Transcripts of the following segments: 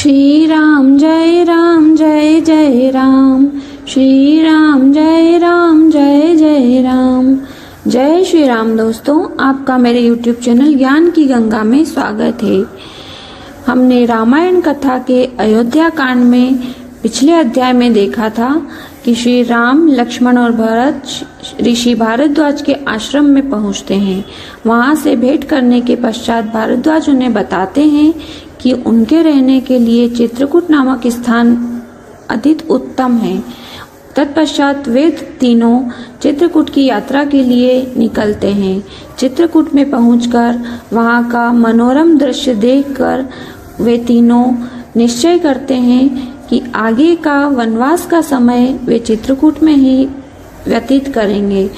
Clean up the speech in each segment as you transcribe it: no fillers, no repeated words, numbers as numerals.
श्री राम जय जय राम, श्री राम जय जय राम। जय श्री राम दोस्तों, आपका मेरे YouTube चैनल ज्ञान की गंगा में स्वागत है। हमने रामायण कथा के अयोध्या कांड में पिछले अध्याय में देखा था कि श्री राम, लक्ष्मण और भरत ऋषि भारद्वाज के आश्रम में पहुंचते हैं। वहां से भेंट करने के पश्चात भारद्वाज उन्हें बताते हैं कि उनके रहने के लिए चित्रकूट नामक स्थान अधिक उत्तम है। तत्पश्चात वे तीनों चित्रकूट की यात्रा के लिए निकलते हैं। चित्रकूट में पहुंचकर वहां का मनोरम दृश्य देखकर वे तीनों निश्चय करते हैं कि आगे का वनवास का समय वे चित्रकूट में ही व्यतीत करेंगे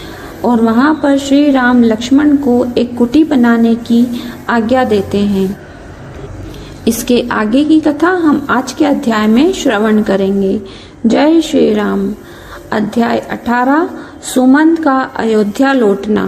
और वहां पर श्री राम लक्ष्मण को एक कुटी बनाने की आज्ञा देते हैं। इसके आगे की कथा हम आज के अध्याय में श्रवण करेंगे। जय श्री राम। अध्याय 18 सुमंत का अयोध्या लौटना।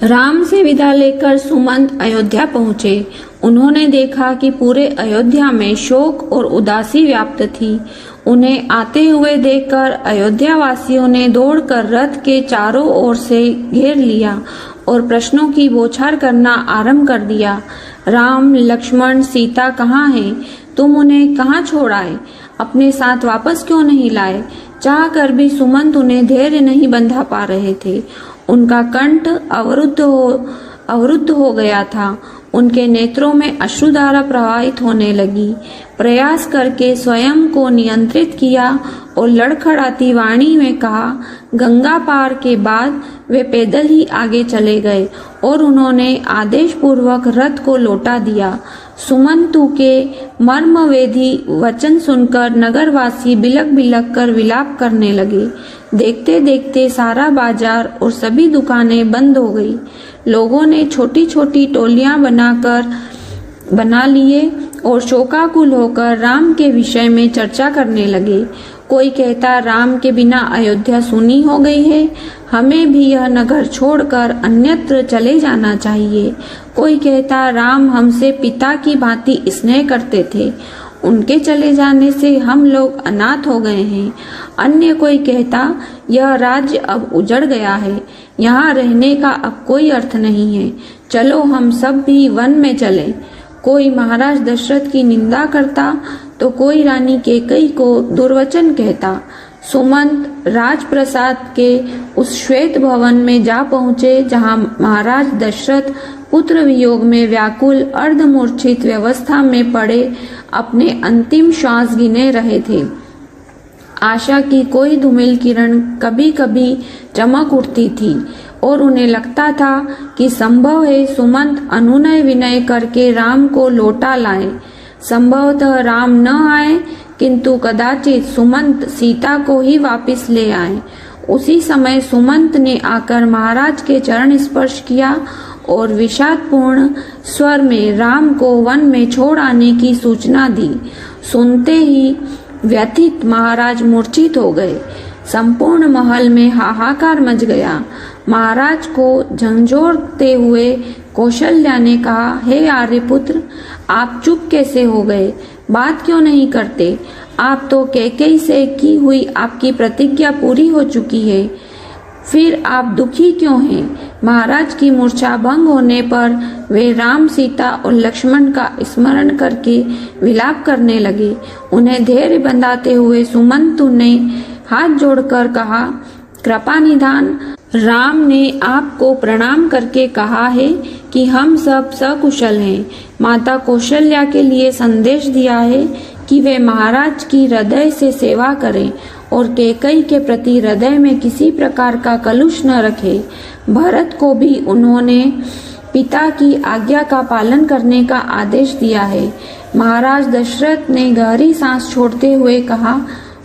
राम से विदा लेकर सुमंत अयोध्या पहुँचे। उन्होंने देखा कि पूरे अयोध्या में शोक और उदासी व्याप्त थी। उन्हें आते हुए देखकर अयोध्या वासियों ने दौड़कर रथ के चारों ओर से घेर लिया और प्रश्नों की बौछार करना आरंभ कर दिया। राम, लक्ष्मण, सीता कहाँ हैं? तुम उन्हें कहाँ छोड़ाए? अपने साथ वापस क्यों नहीं लाए? चाह कर भी सुमंत उन्हें धैर्य नहीं बंधा पा रहे थे। उनका कंठ अवरुद्ध हो गया था। उनके नेत्रों में अश्रुधारा प्रवाहित होने लगी। प्रयास करके स्वयं को नियंत्रित किया और लड़खड़ाती वाणी में कहा। गंगा पार के बाद वे पैदल ही आगे चले गए और उन्होंने आदेश पूर्वक रथ को लौटा दिया। सुमंतु के मर्मवेदी वचन सुनकर नगरवासी बिलक बिलक कर विलाप करने लगे। देखते देखते सारा बाजार और सभी दुकानें बंद हो गई। लोगों ने छोटी छोटी टोलियां बना लिए और शोकाकुल होकर राम के विषय में चर्चा करने लगे। कोई कहता, राम के बिना अयोध्या सूनी हो गई है, हमें भी यह नगर छोड़कर अन्यत्र चले जाना चाहिए। कोई कहता, राम हमसे पिता की भांति स्नेह करते थे, उनके चले जाने से हम लोग अनाथ हो गए हैं। अन्य कोई कहता, यह राज्य अब उजड़ गया है, यहाँ रहने का अब कोई अर्थ नहीं है, चलो हम सब भी वन में चलें। कोई महाराज दशरथ की निंदा करता तो कोई रानी कैकेयी को दुर्वचन कहता। सुमंत राजप्रसाद के उस श्वेत भवन में जा पहुँचे जहाँ महाराज दशरथ पुत्र वियोग में व्याकुल अर्धमूर्छित व्यवस्था में पड़े अपने अंतिम श्वास गिने रहे थे। आशा की कोई धूमिल किरण कभी कभी चमक उठती थी और उन्हें लगता था कि संभव है सुमंत अनुनय विनय करके राम को लौटा लाए। संभवतः राम न आए, किंतु कदाचित सुमंत सीता को ही वापस ले आए। उसी समय सुमंत ने आकर महाराज के चरण स्पर्श किया और विषादपूर्ण स्वर में राम को वन में छोड़ आने की सूचना दी। सुनते ही व्यथित महाराज मूर्छित हो गए। संपूर्ण महल में हाहाकार मच गया। महाराज को झंझोरते हुए कौशल्या ने कहा, हे आर्यपुत्र, आप चुप कैसे हो गए? बात क्यों नहीं करते? आप तो कैकेयी से की हुई आपकी प्रतिज्ञा पूरी हो चुकी है, फिर आप दुखी क्यों हैं? महाराज की मूर्छा भंग होने पर वे राम, सीता और लक्ष्मण का स्मरण करके विलाप करने लगे। उन्हें धैर्य बंधाते हुए सुमंतु ने हाथ जोड़कर कहा, कृपा निधान, राम ने आपको प्रणाम करके कहा है कि हम सब सकुशल हैं। माता कौशल्या के लिए संदेश दिया है कि वे महाराज की हृदय से सेवा करें और कैकेयी के प्रति हृदय में किसी प्रकार का कलुष न रखे। भरत को भी उन्होंने पिता की आज्ञा का पालन करने का आदेश दिया है। महाराज दशरथ ने गहरी सांस छोड़ते हुए कहा,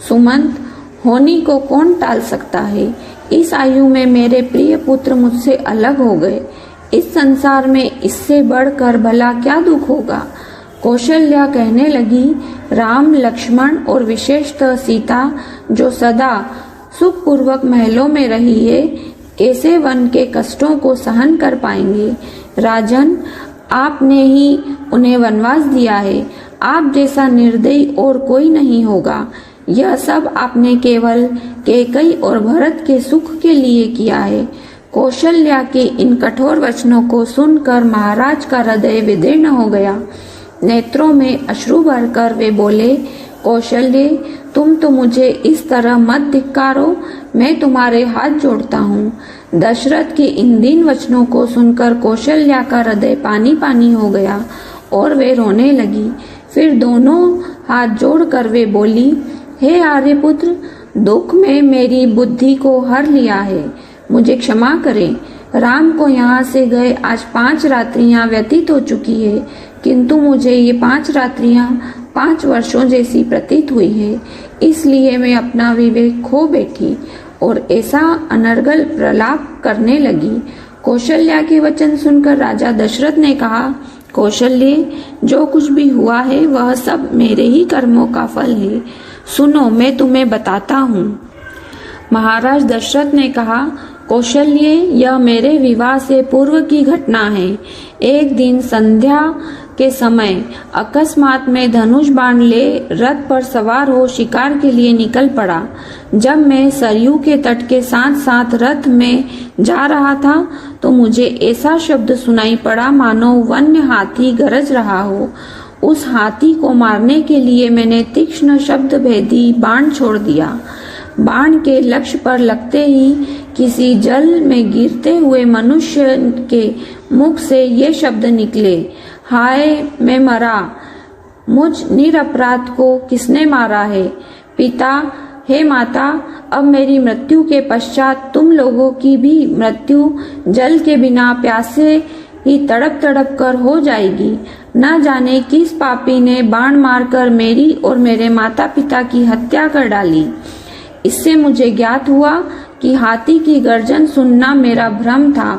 सुमंत, होनी को कौन टाल सकता है? इस आयु में मेरे प्रिय पुत्र मुझसे अलग हो गए। इस संसार में इससे बढ़कर भला क्या दुख होगा? कौशल्या कहने लगी, राम, लक्ष्मण और विशेषतः सीता जो सदा सुखपूर्वक महलों में रही है, कैसे वन के कष्टों को सहन कर पाएंगे? राजन, आपने ही उन्हें वनवास दिया है, आप जैसा निर्दयी और कोई नहीं होगा। यह सब आपने केवल कैकेयी और भरत के सुख के लिए किया है। कौशल्या के इन कठोर वचनों को सुनकर महाराज का हृदय विदीर्ण हो गया। नेत्रों में अश्रु भरकर वे बोले, कौशल्य, तुम तो मुझे इस तरह मत धिक्कारो, मैं तुम्हारे हाथ जोड़ता हूँ। दशरथ के इन दीन वचनों को सुनकर कौशल्या का हृदय पानी पानी हो गया और वे रोने लगी। फिर दोनों हाथ जोड़कर वे बोली, हे आर्यपुत्र, दुख में मेरी बुद्धि को हर लिया है, मुझे क्षमा करें। राम को यहाँ से गए आज 5 रात्रियां व्यतीत हो चुकी है, किंतु मुझे ये 5 रात्रियां 5 वर्षों जैसी प्रतीत हुई है। इसलिए मैं अपना विवेक खो बैठी और ऐसा अनर्गल प्रलाप करने लगी। कौशल्या के वचन सुनकर राजा दशरथ ने कहा, कौशल्य, जो कुछ भी हुआ है वह सब मेरे ही कर्मों का फल है। सुनो, मैं तुम्हें बताता हूँ। महाराज दशरथ ने कहा, कौशल्य, यह मेरे विवाह से पूर्व की घटना है। एक दिन संध्या के समय अकस्मात में धनुष बाण ले रथ पर सवार हो शिकार के लिए निकल पड़ा। जब मैं सरयू के तट के साथ साथ रथ में जा रहा था तो मुझे ऐसा शब्द सुनाई पड़ा मानो वन्य हाथी गरज रहा हो। उस हाथी को मारने के लिए मैंने तीक्ष्ण शब्द भेदी बाण छोड़ दिया। बाण के लक्ष्य पर लगते ही किसी जल में गिरते हुए मनुष्य के मुख से ये शब्द निकले, हाय मैं मरा, मुझ निरपराध को किसने मारा है? पिता, हे माता, अब मेरी मृत्यु के पश्चात तुम लोगों की भी मृत्यु जल के बिना प्यासे ही तड़प तड़प कर हो जाएगी। न जाने किस पापी ने बाण मारकर मेरी और मेरे माता पिता की हत्या कर डाली। इससे मुझे ज्ञात हुआ कि हाथी की गर्जन सुनना मेरा भ्रम था।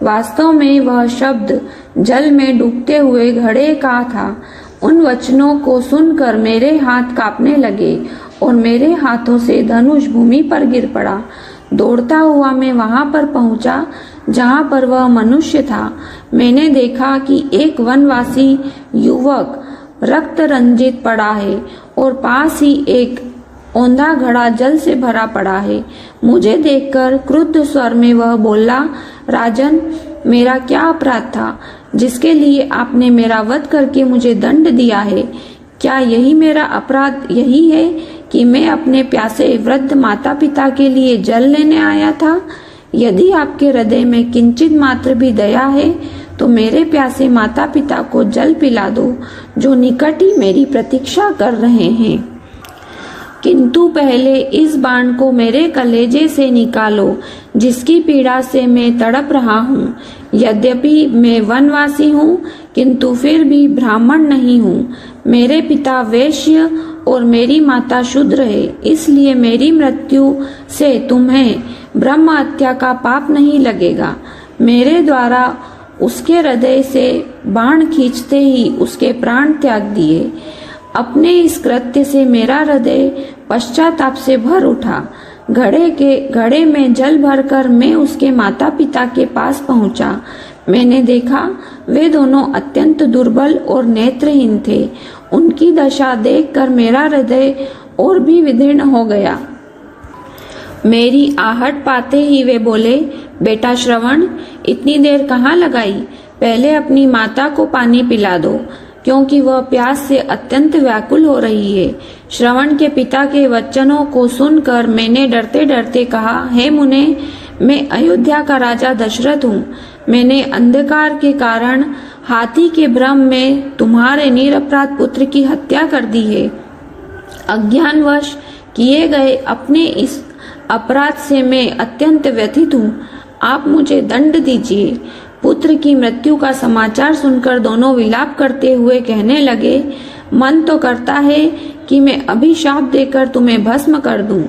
वास्तव में वह शब्द जल में डूबते हुए घड़े का था। उन वचनों को सुनकर मेरे हाथ कांपने लगे और मेरे हाथों से धनुष भूमि पर गिर पड़ा। दौड़ता हुआ मैं वहां पर पहुंचा जहां पर वह मनुष्य था। मैंने देखा कि एक वनवासी युवक रक्त रंजित पड़ा है और पास ही एक औंधा घड़ा जल से भरा पड़ा है। मुझे देखकर क्रुद्ध स्वर में वह बोला, राजन, मेरा क्या अपराध था जिसके लिए आपने मेरा वध करके मुझे दंड दिया है? क्या यही मेरा अपराध यही है कि मैं अपने प्यासे वृद्ध माता पिता के लिए जल लेने आया था? यदि आपके हृदय में किंचित मात्र भी दया है तो मेरे प्यासे माता पिता को जल पिला दो, जो निकट ही मेरी प्रतीक्षा कर रहे हैं। किंतु पहले इस बाण को मेरे कलेजे से निकालो, जिसकी पीड़ा से मैं तड़प रहा हूँ। यद्यपि मैं वनवासी हूँ, किंतु फिर भी ब्राह्मण नहीं हूँ। मेरे पिता वैश्य और मेरी माता शूद्र है, इसलिए मेरी मृत्यु से तुम्हें ब्रह्म हत्या का पाप नहीं लगेगा। मेरे द्वारा उसके हृदय से बाण खींचते ही उसके प्राण त्याग दिए। अपने इस कृत्य से मेरा हृदय पश्चाताप से भर उठा। घड़े में जल भरकर मैं उसके माता पिता के पास पहुंचा। मैंने देखा वे दोनों अत्यंत दुर्बल और नेत्रहीन थे। उनकी दशा देखकर मेरा हृदय और भी विदीर्ण हो गया। मेरी आहट पाते ही वे बोले, बेटा श्रवण, इतनी देर कहाँ लगाई? पहले अपनी माता को पानी पिला दो, क्योंकि वह प्यास से अत्यंत व्याकुल हो रही है। श्रवण के पिता के वचनों को सुनकर मैंने डरते डरते कहा, हे मुने, मैं अयोध्या का राजा दशरथ हूँ। मैंने अंधकार के कारण हाथी के भ्रम में तुम्हारे निरपराध पुत्र की हत्या कर दी है। अज्ञानवश किए गए अपने इस अपराध से मैं अत्यंत व्यथित हूँ। आप मुझे दंड दीजिए। पुत्र की मृत्यु का समाचार सुनकर दोनों विलाप करते हुए कहने लगे, मन तो करता है कि मैं अभिशाप देकर तुम्हें भस्म कर दूं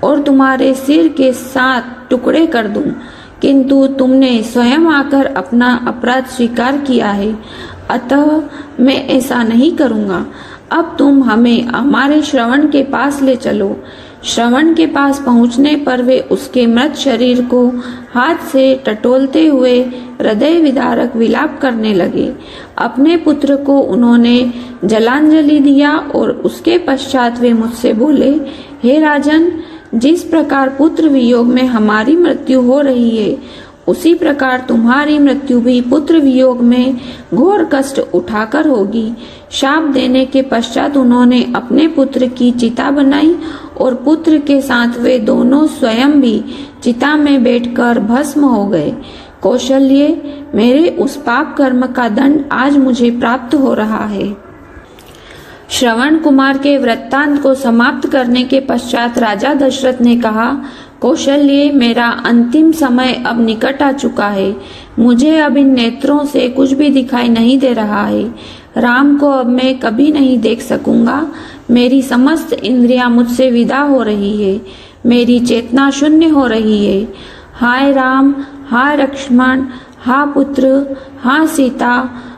और तुम्हारे सिर के 7 टुकड़े कर दूं, किंतु तुमने स्वयं आकर अपना अपराध स्वीकार किया है, अतः मैं ऐसा नहीं करूंगा। अब तुम हमें हमारे श्रवण के पास ले चलो। श्रवण के पास पहुंचने पर वे उसके मृत शरीर को हाथ से टटोलते हुए हृदय विदारक विलाप करने लगे। अपने पुत्र को उन्होंने जलांजलि दिया और उसके पश्चात वे मुझसे बोले, हे राजन, जिस प्रकार पुत्र वियोग में हमारी मृत्यु हो रही है, उसी प्रकार तुम्हारी मृत्यु भी पुत्र वियोग में घोर कष्ट उठाकर होगी। शाप देने के पश्चात उन्होंने अपने पुत्र की चिता बनाई और पुत्र के साथ वे दोनों स्वयं भी चिता में बैठकर भस्म हो गए। कौशल्य, मेरे उस पाप कर्म का दंड आज मुझे प्राप्त हो रहा है। श्रवण कुमार के वृत्तांत को समाप्त करने के पश्चात राजा दशरथ ने कहा, कौशल्य, मेरा अंतिम समय अब निकट आ चुका है। मुझे अब इन नेत्रों से कुछ भी दिखाई नहीं दे रहा है। राम को अब मैं कभी नहीं देख सकूंगा। मेरी समस्त इंद्रियां मुझसे विदा हो रही है। मेरी चेतना शून्य हो रही है। हाय राम, हाय लक्ष्मण, हा पुत्र, हा सीता,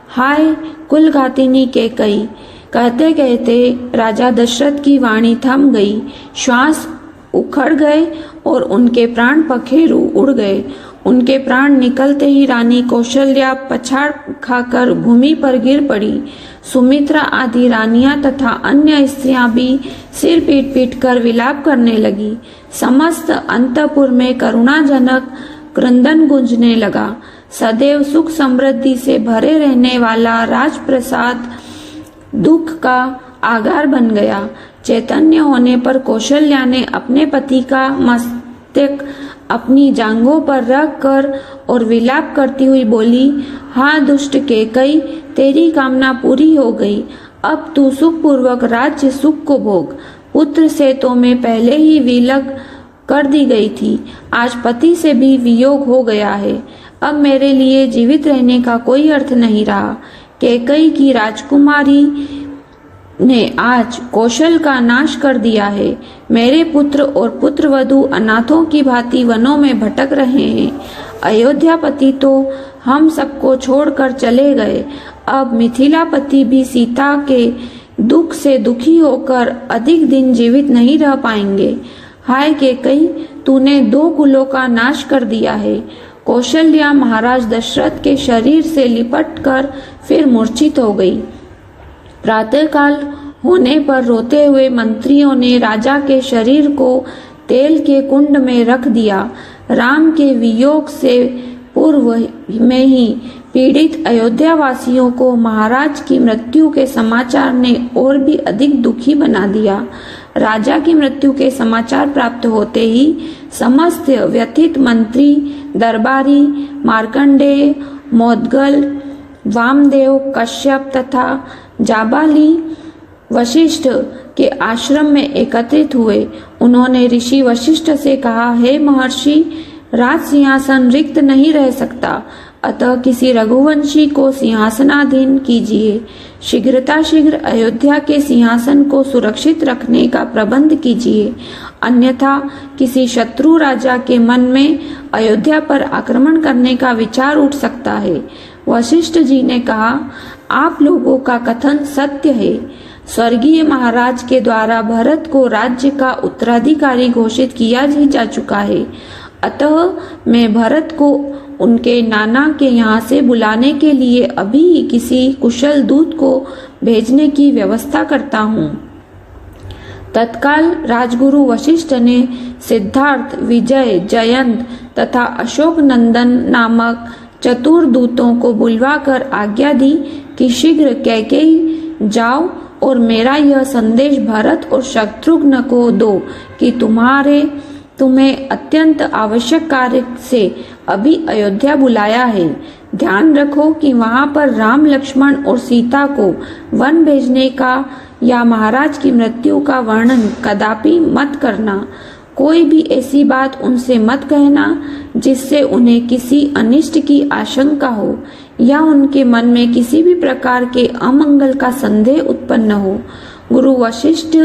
हाय कुलघातिनी कैकेयी। कहते कहते राजा दशरथ की वाणी थम गई, श्वास उखड़ गए और उनके प्राण पखेरु उड़ गए। उनके प्राण निकलते ही रानी कौशल्या पछाड़ खाकर भूमि पर गिर पड़ी। सुमित्रा आदि रानियां तथा अन्य स्त्रियां भी सिर पीट पीट कर विलाप करने लगी। समस्त अंतपुर में करुणाजनक क्रंदन गूंजने लगा। सदैव सुख समृद्धि से भरे रहने वाला राजप्रसाद दुख का आगार बन गया। चैतन्य होने पर कौशल्या ने अपने पति का मस्तक अपनी जांघों पर रख कर और विलाप करती हुई बोली, हा दुष्ट कैकेयी, तेरी कामना पूरी हो गई। अब तू सुखपूर्वक राज्य सुख को भोग। पुत्र से तो मैं पहले ही विलग कर दी गई थी, आज पति से भी वियोग हो गया है। अब मेरे लिए जीवित रहने का कोई अर्थ नहीं रहा। कैकेयी की राजकुमारी ने आज कौशल का नाश कर दिया है। मेरे पुत्र और पुत्रवधू अनाथों की भांति वनों में भटक रहे हैं। अयोध्यापति तो हम सबको छोड़कर चले गए। अब मिथिलापति भी सीता के दुख से दुखी होकर अधिक दिन जीवित नहीं रह पाएंगे। हाय कैकेयी, तूने 2 कुलों का नाश कर दिया है। कौशल्या महाराज दशरथ के शरीर से लिपटकर फिर मूर्छित हो गई। प्रातःकाल होने पर रोते हुए मंत्रियों ने राजा के शरीर को तेल के कुंड में रख दिया। राम के वियोग से पूर्व में ही पीड़ित अयोध्या वासियों को महाराज की मृत्यु के समाचार ने और भी अधिक दुखी बना दिया। राजा की मृत्यु के समाचार प्राप्त होते ही समस्त व्यथित मंत्री, दरबारी, मार्कंडेय, मोदगल, वामदेव, कश्यप तथा जाबाली वशिष्ठ के आश्रम में एकत्रित हुए। उन्होंने ऋषि वशिष्ठ से कहा, हे महर्षि, राज सिंहासन रिक्त नहीं रह सकता, अतः किसी रघुवंशी को सिंहासनाधीन कीजिए। शीघ्र अयोध्या के सिंहासन को सुरक्षित रखने का प्रबंध कीजिए, अन्यथा किसी शत्रु राजा के मन में अयोध्या पर आक्रमण करने का विचार उठ सकता है। वशिष्ठ जी ने कहा, आप लोगों का कथन सत्य है। स्वर्गीय महाराज के द्वारा भरत को राज्य का उत्तराधिकारी घोषित किया ही जा चुका है, अतः मैं भरत को उनके नाना के यहाँ से बुलाने के लिए अभी ही किसी कुशल दूत को भेजने की व्यवस्था करता हूँ। तत्काल राजगुरु वशिष्ठ ने सिद्धार्थ, विजय, जयंत तथा अशोक नंदन नामक चतुर दूतों को बुलवाकर आज्ञा दी कि शीघ्र कैकेयी जाओ और मेरा यह संदेश भरत और शत्रुघ्न को दो कि तुम्हें अत्यंत आवश्यक कार्य से अभी अयोध्या बुलाया है। ध्यान रखो कि वहां पर राम, लक्ष्मण और सीता को वन भेजने का या महाराज की मृत्यु का वर्णन कदापि मत करना। कोई भी ऐसी बात उनसे मत कहना जिससे उन्हें किसी अनिष्ट की आशंका हो या उनके मन में किसी भी प्रकार के अमंगल का संदेह उत्पन्न हो। गुरु वशिष्ठ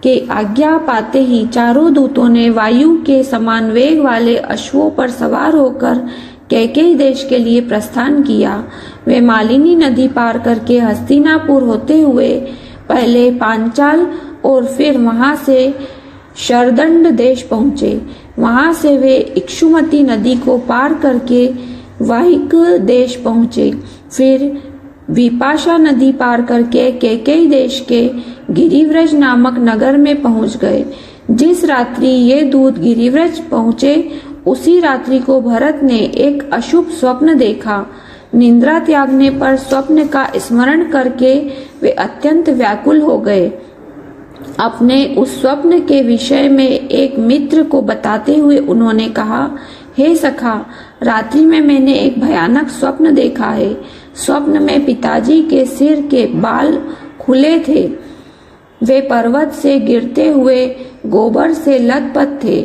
के आज्ञा पाते ही चारों दूतों ने वायु के समान वेग वाले अश्वों पर सवार होकर कैकेयी देश के लिए प्रस्थान किया। वे मालिनी नदी पार करके हस्तिनापुर होते हुए पहले पांचाल और फिर वहां से शरदंड देश पहुंचे। वहां से वे इक्षुमती नदी को पार करके वाहिक देश पहुंचे। फिर विपाशा नदी पार करके कैकेयी देश के गिरिव्रज नामक नगर में पहुंच गए। जिस रात्रि ये दूत गिरिव्रज पहुंचे उसी रात्रि को भरत ने एक अशुभ स्वप्न देखा। निद्रा त्यागने पर स्वप्न का स्मरण करके वे अत्यंत व्याकुल हो गए। अपने उस स्वप्न के विषय में एक मित्र को बताते हुए उन्होंने कहा, हे सखा, रात्रि में मैंने एक भयानक स्वप्न देखा है। स्वप्न में पिताजी के सिर के बाल खुले थे। वे पर्वत से गिरते हुए गोबर से लथपथ थे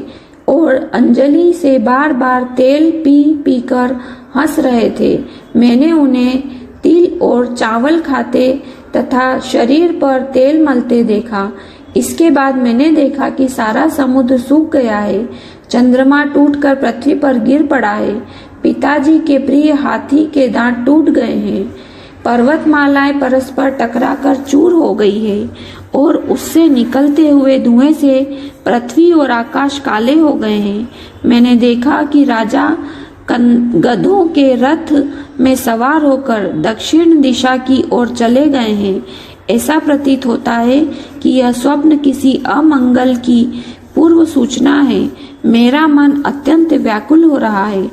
और अंजलि से बार बार तेल पी पीकर हंस रहे थे। मैंने उन्हें तिल और चावल खाते तथा शरीर पर तेल मलते देखा। इसके बाद मैंने देखा कि सारा समुद्र सूख गया है। चंद्रमा टूटकर पृथ्वी पर गिर पड़ा है। पिताजी के प्रिय हाथी के दांत टूट गए हैं। पर्वतमालाएं परस्पर टकराकर चूर हो गई है और उससे निकलते हुए धुएं से पृथ्वी और आकाश काले हो गए हैं। मैंने देखा कि राजा गधों के रथ में सवार होकर दक्षिण दिशा की ओर चले गए हैं। ऐसा प्रतीत होता है कि यह स्वप्न किसी अमंगल की पूर्व सूचना है। मेरा मन अत्यंत व्याकुल हो रहा है।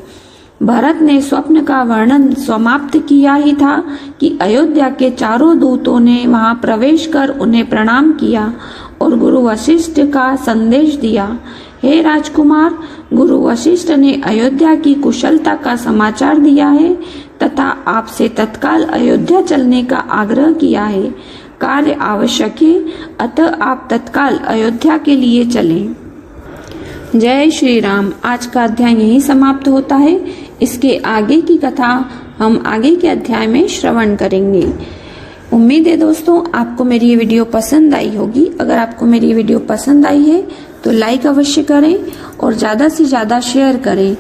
भरत ने स्वप्न का वर्णन समाप्त किया ही था कि अयोध्या के चारों दूतों ने वहां प्रवेश कर उन्हें प्रणाम किया और गुरु वशिष्ठ का संदेश दिया। हे राजकुमार, गुरु वशिष्ठ ने अयोध्या की कुशलता का समाचार दिया है तथा आपसे तत्काल अयोध्या चलने का आग्रह किया है। कार्य आवश्यक है, अतः आप तत्काल अयोध्या के लिए चलें। जय श्री राम। आज का अध्याय यहीं समाप्त होता है। इसके आगे की कथा हम आगे के अध्याय में श्रवण करेंगे। उम्मीद है दोस्तों आपको मेरी ये वीडियो पसंद आई होगी। अगर आपको मेरी ये वीडियो पसंद आई है तो लाइक अवश्य करें और ज्यादा से ज्यादा शेयर करें।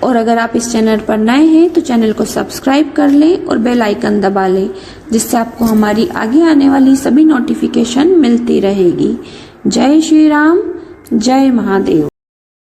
और अगर आप इस चैनल पर नए हैं तो चैनल को सब्सक्राइब कर लें और बेल आइकन दबा लें, जिससे आपको हमारी आगे आने वाली सभी नोटिफिकेशन मिलती रहेगी। जय श्री राम, जय महादेव।